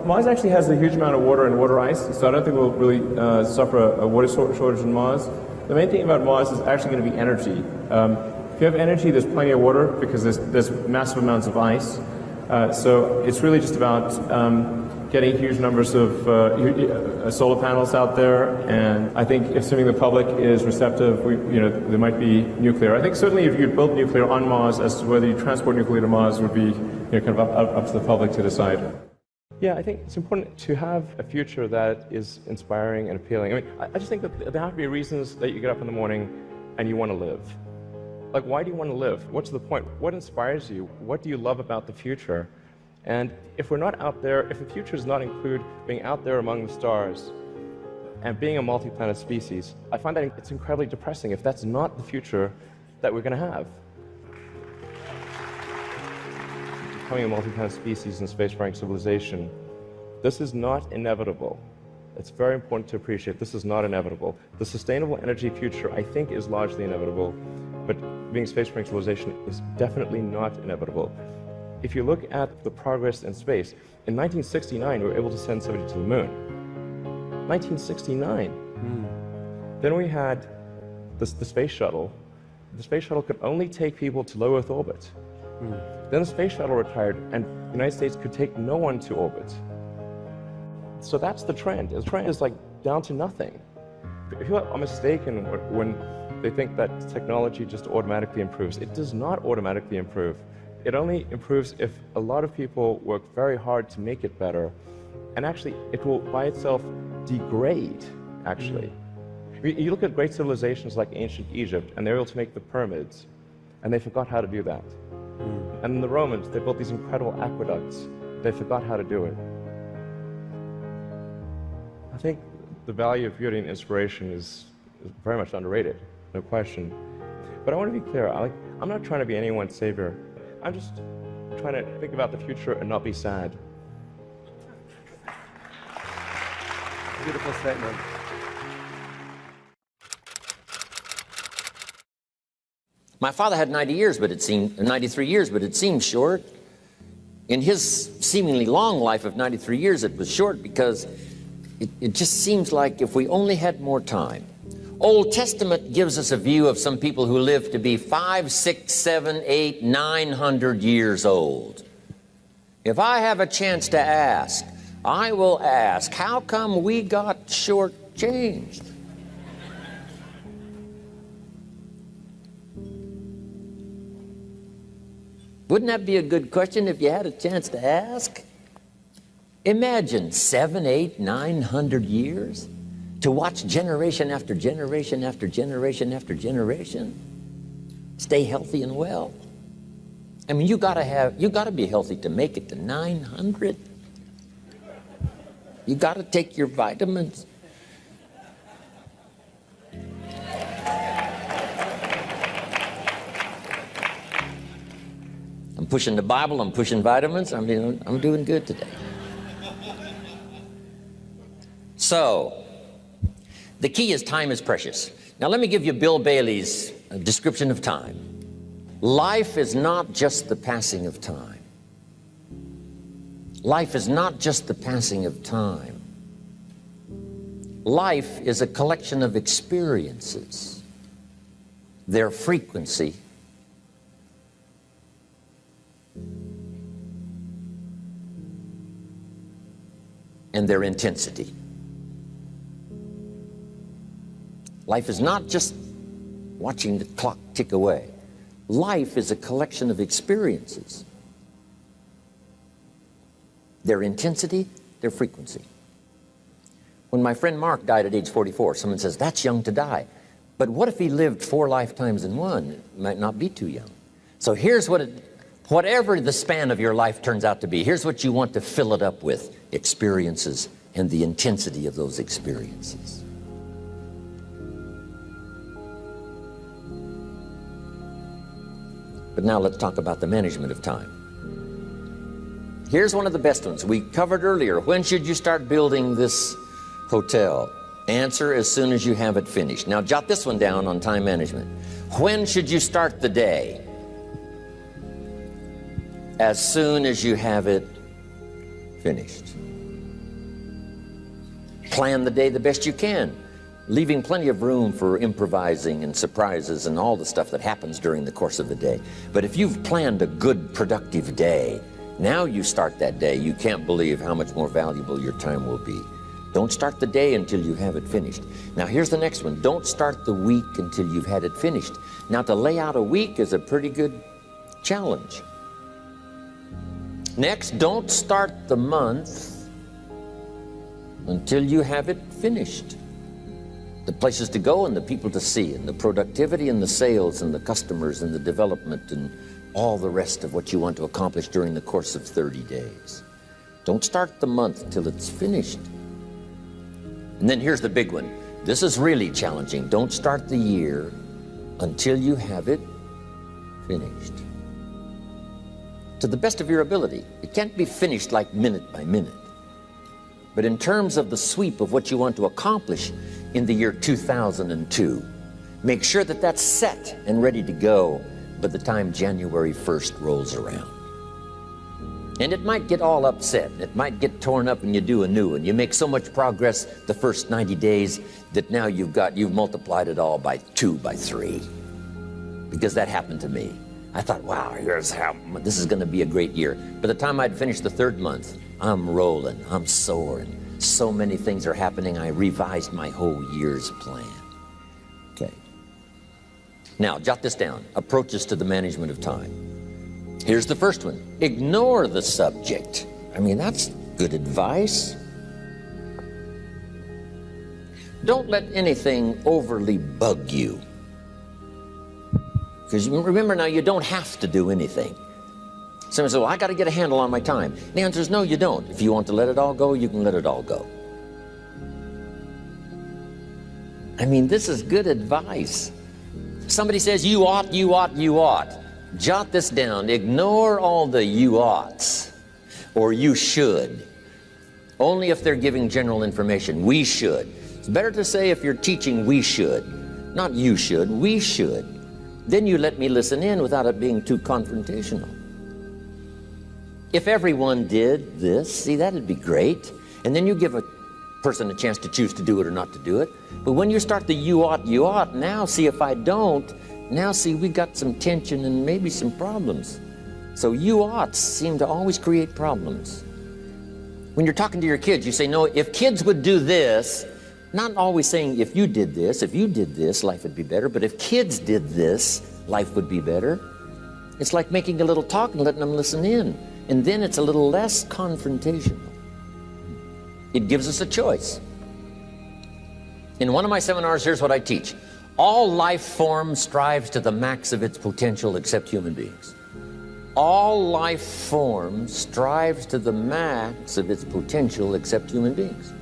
Mars actually has a huge amount of water and water ice, so I don't think we'll really suffer a water shortage on Mars. The main thing about Mars is actually going to be energy. If you have energy, there's plenty of water because there's massive amounts of ice. So it's really just about getting huge numbers of solar panels out there, and I think assuming the public is receptive, there might be nuclear. I think certainly if you build nuclear on Mars, as to whether you transport nuclear to Mars would be kind of up to the public to decide. Yeah, I think it's important to have a future that is inspiring and appealing. I mean, I just think that there have to be reasons that you get up in the morning and you want to live. Like, why do you want to live? What's the point? What inspires you? What do you love about the future? And if we're not out there, if the future does not include being out there among the stars and being a multi-planet species, I find that it's incredibly depressing if that's not the future that we're going to have. Becoming a multi-planet species and spacefaring civilization, this is not inevitable. It's very important to appreciate this is not inevitable. The sustainable energy future, I think, is largely inevitable, but being a spacefaring civilization is definitely not inevitable. If you look at the progress in space, in 1969 we were able to send somebody to the moon. 1969. Then we had the space shuttle. The space shuttle could only take people to low Earth orbit. Then the space shuttle retired, and the United States could take no one to orbit. So that's the trend. The trend is like down to nothing. People are mistaken when they think that technology just automatically improves. It does not automatically improve. It only improves if a lot of people work very hard to make it better, and actually it will by itself degrade, actually. You look at great civilizations like ancient Egypt, and they were able to make the pyramids, and they forgot how to do that. And the Romans, they built these incredible aqueducts. They forgot how to do it. I think the value of beauty and inspiration is very much underrated, no question. But I want to be clear, I'm not trying to be anyone's savior. I'm just trying to think about the future and not be sad. Beautiful statement. My father had 93 years, but it seemed short. In his seemingly long life of 93 years, it was short because it just seems like if we only had more time. Old Testament gives us a view of some people who live to be 500, 600, 700, 800, 900 years old. If I have a chance to ask, I will ask, how come we got shortchanged? Wouldn't that be a good question if you had a chance to ask? Imagine 700, 800, 900 years to watch generation after generation after generation after generation stay healthy and well. I mean, you gotta be healthy to make it to 900. You gotta take your vitamins. I'm pushing the Bible, I'm pushing vitamins, I'm doing good today. So, the key is time is precious. Now let me give you Bill Bailey's description of time. Life is not just the passing of time. Life is not just the passing of time. Life is a collection of experiences, their frequency, and their intensity. Life is not just watching the clock tick away. Life is a collection of experiences, their intensity, their frequency. When my friend Mark died at age 44, someone says, that's young to die. But what if he lived 4 lifetimes in one? It might not be too young. So here's whatever the span of your life turns out to be, here's what you want to fill it up with: experiences and the intensity of those experiences. But now let's talk about the management of time. Here's one of the best ones. We covered earlier, when should you start building this hotel? Answer: as soon as you have it finished. Now jot this one down on time management. When should you start the day? As soon as you have it finished. plan the day the best you can, leaving plenty of room for improvising and surprises and all the stuff that happens during the course of the day. But if you've planned a good, productive day, now you start that day, you can't believe how much more valuable your time will be. Don't start the day until you have it finished. Now here's the next one. Don't start the week until you've had it finished. Now to lay out a week is a pretty good challenge. Next, don't start the month until you have it finished. The places to go and the people to see and the productivity and the sales and the customers and the development and all the rest of what you want to accomplish during the course of 30 days. Don't start the month till it's finished. And then here's the big one. This is really challenging. Don't start the year until you have it finished. To the best of your ability. It can't be finished like minute by minute. But in terms of the sweep of what you want to accomplish in the year 2002, make sure that that's set and ready to go by the time January 1st rolls around. And it might get all upset. It might get torn up and you do a new one. You make so much progress the first 90 days that now you've multiplied it all by 2, by 3. Because that happened to me. I thought, wow, this is going to be a great year. By the time I'd finished the 3rd month, I'm rolling, I'm soaring. So many things are happening, I revised my whole year's plan. Okay. Now, jot this down. Approaches to the management of time. Here's the first one. Ignore the subject. I mean, that's good advice. Don't let anything overly bug you. Because remember now, you don't have to do anything. Someone says, well, I got to get a handle on my time. The answer is no, you don't. If you want to let it all go, you can let it all go. I mean, this is good advice. Somebody says, you ought, you ought, you ought. Jot this down. Ignore all the you oughts or you should. Only if they're giving general information. We should. It's better to say if you're teaching, we should. Not you should, we should. Then you let me listen in without it being too confrontational. If everyone did this, see, that'd be great. And then you give a person a chance to choose to do it or not to do it. But when you start the you ought, now see if I don't, now see we got some tension and maybe some problems. So you oughts seem to always create problems. When you're talking to your kids, you say, no, if kids would do this, not always saying if you did this, life would be better, but if kids did this, life would be better. It's like making a little talk and letting them listen in. And then it's a little less confrontational. It gives us a choice. In one of my seminars, here's what I teach. All life form strives to the max of its potential except human beings. All life form strives to the max of its potential except human beings.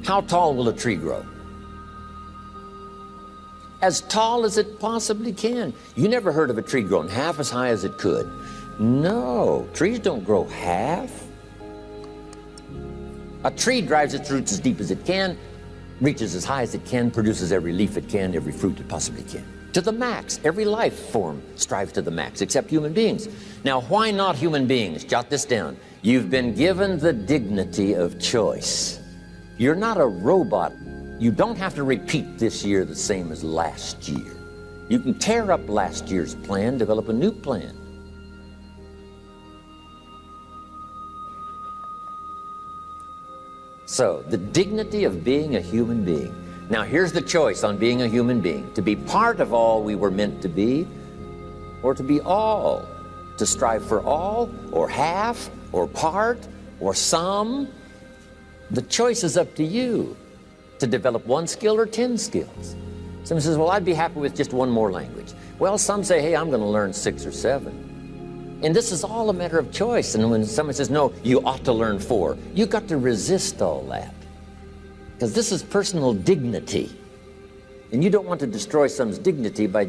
How tall will a tree grow? As tall as it possibly can. You never heard of a tree growing half as high as it could. No, trees don't grow half. A tree drives its roots as deep as it can, reaches as high as it can, produces every leaf it can, every fruit it possibly can. To the max. Every life form strives to the max, except human beings. Now, why not human beings? Jot this down. You've been given the dignity of choice. You're not a robot. You don't have to repeat this year the same as last year. You can tear up last year's plan, develop a new plan. So, the dignity of being a human being. Now, here's the choice on being a human being. To be part of all we were meant to be, or to be all. To strive for all, or half, or part, or some. The choice is up to you to develop 1 skill or 10 skills. Someone says, well, I'd be happy with just 1 more language. Well, some say, hey, I'm going to learn 6 or 7. And this is all a matter of choice. And when someone says, no, you ought to learn 4, you've got to resist all that. Because this is personal dignity. And you don't want to destroy someone's dignity by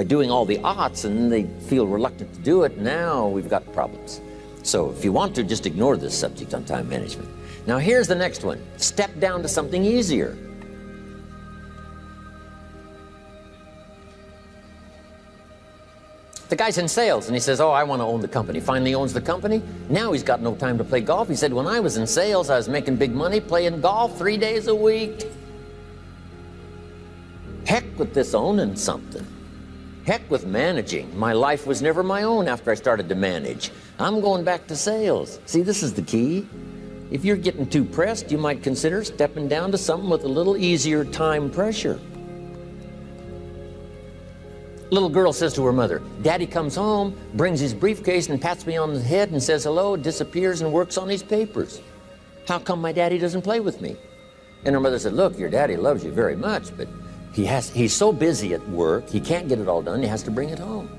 doing all the oughts and then they feel reluctant to do it. Now we've got problems. So if you want to, just ignore this subject on time management. Now here's the next one. Step down to something easier. The guy's in sales, and he says, oh, I want to own the company. Finally owns the company. Now he's got no time to play golf. He said, when I was in sales, I was making big money playing golf 3 days a week. Heck with this owning something. Heck with managing. My life was never my own after I started to manage. I'm going back to sales. See, this is the key. If you're getting too pressed, you might consider stepping down to something with a little easier time pressure. Little girl says to her mother, Daddy comes home, brings his briefcase and pats me on the head and says hello, disappears and works on his papers. How come my daddy doesn't play with me? And her mother said, look, your daddy loves you very much, but he's so busy at work, he can't get it all done, he has to bring it home.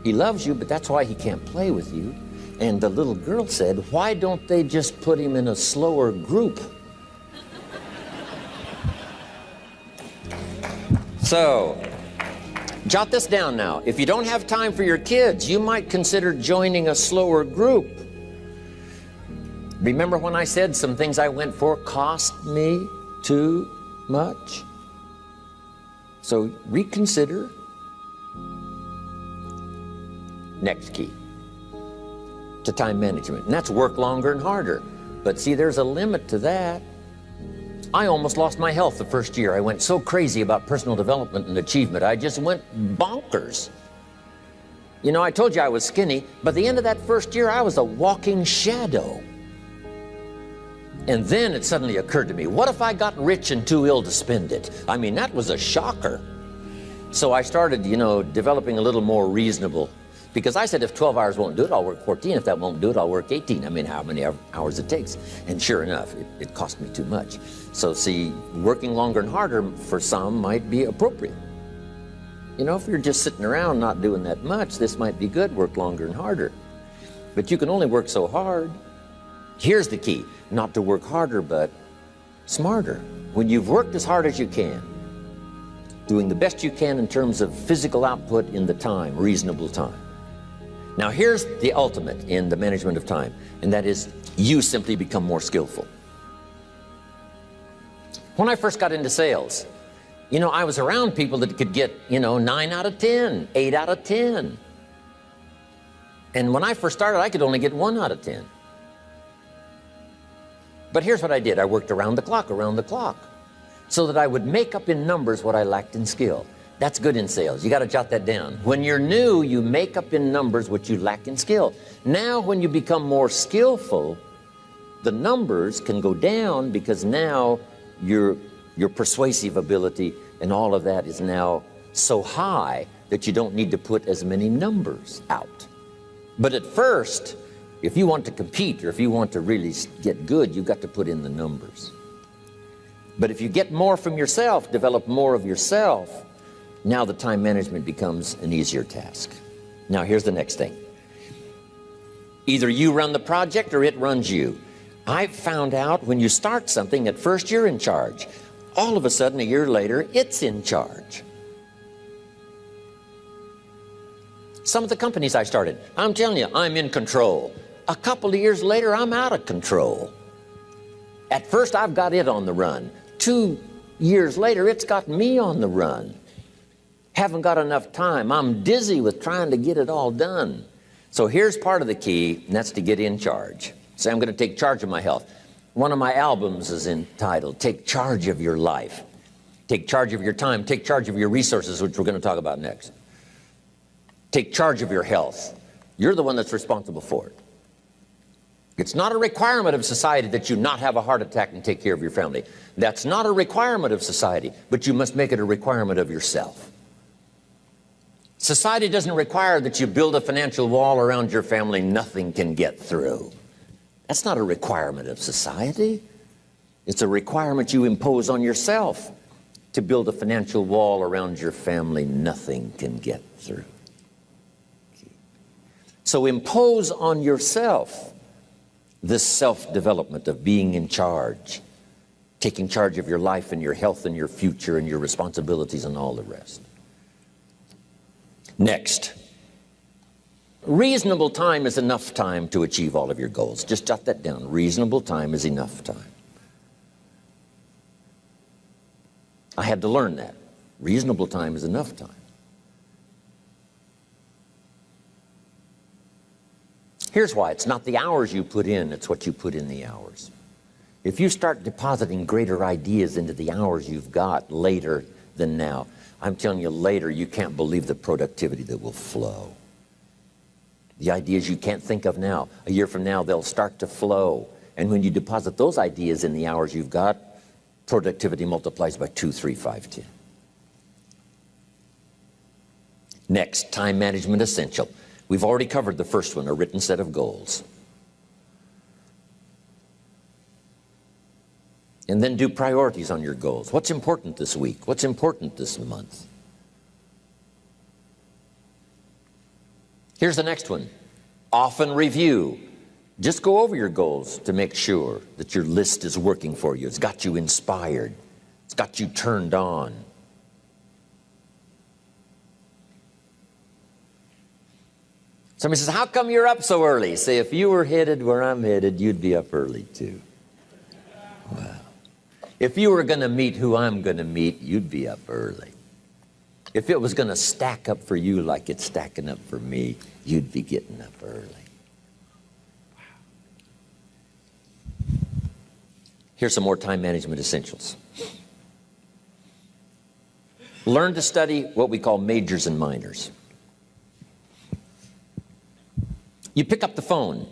He loves you, but that's why he can't play with you. And the little girl said, why don't they just put him in a slower group? So, jot this down now. If you don't have time for your kids, you might consider joining a slower group. Remember when I said some things I went for cost me too much? So reconsider. Next key to time management, and that's work longer and harder. But see, there's a limit to that. I almost lost my health the first year. I went so crazy about personal development and achievement. I just went bonkers. You know, I told you I was skinny, but at the end of that first year, I was a walking shadow. And then it suddenly occurred to me, what if I got rich and too ill to spend it? I mean, that was a shocker. So I started, you know, developing a little more reasonable. Because I said, if 12 hours won't do it, I'll work 14. If that won't do it, I'll work 18. I mean, how many hours it takes. And sure enough, it cost me too much. So see, working longer and harder for some might be appropriate. You know, if you're just sitting around not doing that much, this might be good, work longer and harder. But you can only work so hard. Here's the key, not to work harder, but smarter. When you've worked as hard as you can, doing the best you can in terms of physical output in the time, reasonable time. Now here's the ultimate in the management of time, and that is you simply become more skillful. When I first got into sales, you know, I was around people that could get, you know, 9 out of 10, 8 out of 10. And when I first started, I could only get 1 out of 10. But here's what I did. I worked around the clock, so that I would make up in numbers what I lacked in skill. That's good in sales. You got to jot that down. When you're new, you make up in numbers what you lack in skill. Now, when you become more skillful, the numbers can go down because now your persuasive ability and all of that is now so high that you don't need to put as many numbers out. But at first, if you want to compete or if you want to really get good, you've got to put in the numbers. But if you get more from yourself, develop more of yourself, now the time management becomes an easier task. Now here's the next thing. Either you run the project or it runs you. I've found out when you start something, at first you're in charge. All of a sudden, a year later, it's in charge. Some of the companies I started, I'm telling you, I'm in control. A couple of years later, I'm out of control. At first, I've got it on the run. 2 years later, it's got me on the run. Haven't got enough time. I'm dizzy with trying to get it all done. So here's part of the key, and that's to get in charge. Say, I'm going to take charge of my health. One of my albums is entitled, Take Charge of Your Life. Take charge of your time. Take charge of your resources, which we're going to talk about next. Take charge of your health. You're the one that's responsible for it. It's not a requirement of society that you not have a heart attack and take care of your family. That's not a requirement of society, but you must make it a requirement of yourself. Society doesn't require that you build a financial wall around your family nothing can get through. That's not a requirement of society. It's a requirement you impose on yourself to build a financial wall around your family nothing can get through. So impose on yourself this self-development of being in charge, taking charge of your life and your health and your future and your responsibilities and all the rest. Next, reasonable time is enough time to achieve all of your goals. Just jot that down. Reasonable time is enough time. I had to learn that. Reasonable time is enough time. Here's why. It's not the hours you put in, it's what you put in the hours. If you start depositing greater ideas into the hours you've got later than now, I'm telling you, later you can't believe the productivity that will flow. The ideas you can't think of now, a year from now, they'll start to flow. And when you deposit those ideas in the hours you've got, productivity multiplies by 2, 3, 5, 10. Next, time management essential. We've already covered the first one, a written set of goals. And then do priorities on your goals. What's important this week? What's important this month? Here's the next one. Often review. Just go over your goals to make sure that your list is working for you. It's got you inspired. It's got you turned on. Somebody says, how come you're up so early? Say, if you were headed where I'm headed, you'd be up early too. Wow. If you were going to meet who I'm going to meet, you'd be up early. If it was going to stack up for you like it's stacking up for me, you'd be getting up early. Wow. Here's some more time management essentials. Learn to study what we call majors and minors. You pick up the phone.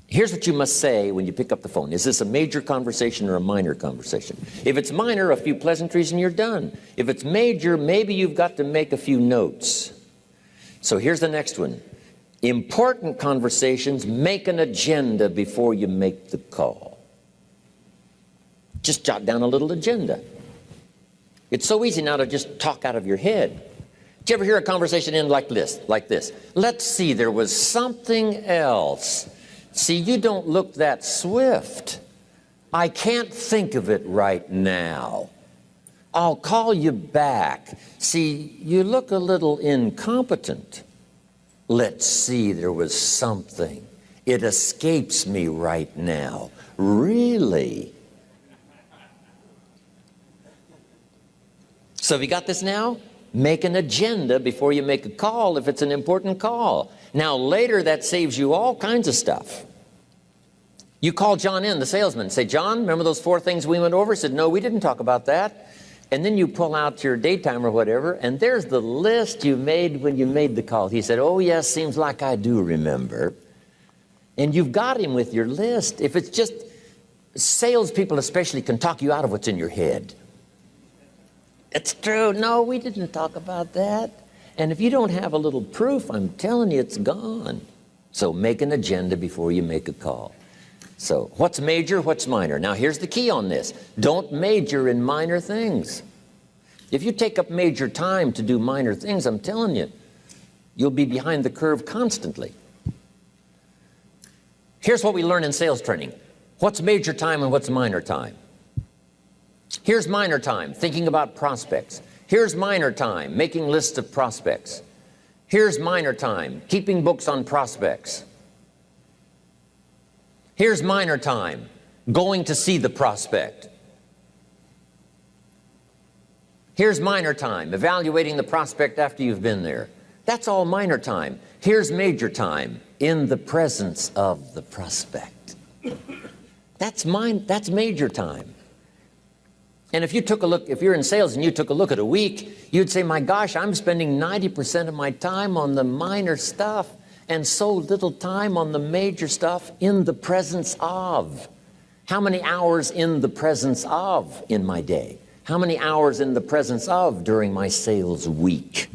Here's what you must say when you pick up the phone. Is this a major conversation or a minor conversation? If it's minor, a few pleasantries and you're done. If it's major, maybe you've got to make a few notes. So here's the next one. Important conversations, make an agenda before you make the call. Just jot down a little agenda. It's so easy now to just talk out of your head. Did you ever hear a conversation end like this? Let's see, there was something else. See, you don't look that swift. I can't think of it right now. I'll call you back. See, you look a little incompetent. Let's see, there was something. It escapes me right now. Really? So have you got this now? Make an agenda before you make a call if it's an important call. Now later that saves you all kinds of stuff. You call John in, the salesman, say, John, remember those 4 things we went over? He said, no, we didn't talk about that. And then you pull out your daytime or whatever, and there's the list you made when you made the call. He said, oh yes, seems like I do remember. And you've got him with your list. If it's just, salespeople especially can talk you out of what's in your head. It's true. No, we didn't talk about that. And if you don't have a little proof, I'm telling you, it's gone. So make an agenda before you make a call. So what's major, what's minor? Now here's the key on this. Don't major in minor things. If you take up major time to do minor things, I'm telling you, you'll be behind the curve constantly. Here's what we learn in sales training. What's major time and what's minor time? Here's minor time, thinking about prospects. Here's minor time, making lists of prospects. Here's minor time, keeping books on prospects. Here's minor time, going to see the prospect. Here's minor time, evaluating the prospect after you've been there. That's all minor time. Here's major time, in the presence of the prospect. That's major time. And if you took a look, if you're in sales and you took a look at a week, you'd say, my gosh, I'm spending 90% of my time on the minor stuff and so little time on the major stuff in the presence of. How many hours in the presence of in my day? How many hours in the presence of during my sales week?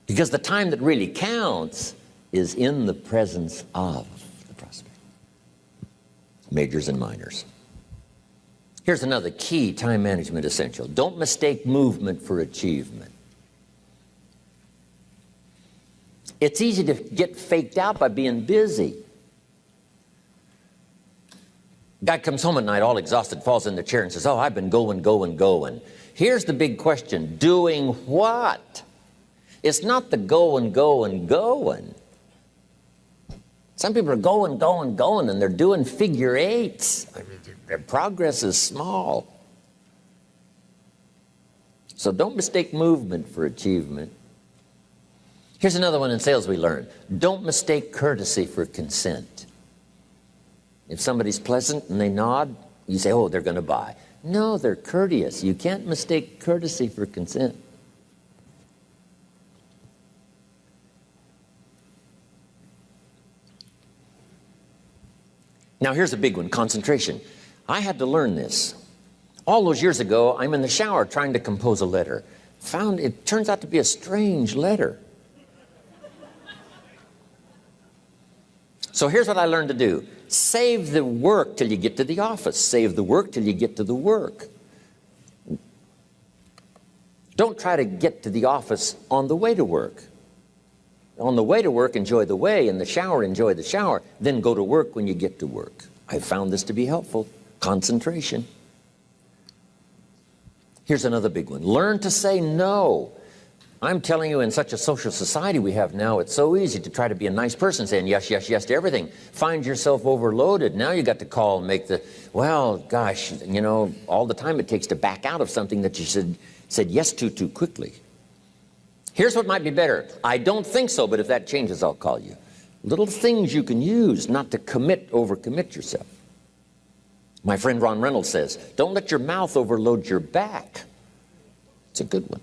Because the time that really counts is in the presence of the prospect. Majors and minors. Here's another key time management essential. Don't mistake movement for achievement. It's easy to get faked out by being busy. Guy comes home at night all exhausted, falls in the chair and says, oh, I've been going. Here's the big question. Doing what? It's not the going. Some people are going, and they're doing figure eights. I mean, their progress is small. So don't mistake movement for achievement. Here's another one in sales we learned. Don't mistake courtesy for consent. If somebody's pleasant and they nod, you say, oh, they're going to buy. No, they're courteous. You can't mistake courtesy for consent. Now here's a big one, concentration. I had to learn this. All those years ago, I'm in the shower trying to compose a letter. Found it turns out to be a strange letter. So here's what I learned to do. Save the work till you get to the office. Save the work till you get to the work. Don't try to get to the office on the way to work. On the way to work, enjoy the way. In the shower, enjoy the shower. Then go to work when you get to work. I found this to be helpful. Concentration. Here's another big one. Learn to say no. I'm telling you, in such a social society we have now, it's so easy to try to be a nice person, saying yes, yes, yes to everything. Find yourself overloaded. Now you got to call and make the, well, gosh, you know, all the time it takes to back out of something that you said yes to too quickly. Here's what might be better. I don't think so, but if that changes, I'll call you. Little things you can use not to overcommit yourself. My friend Ron Reynolds says, don't let your mouth overload your back. It's a good one.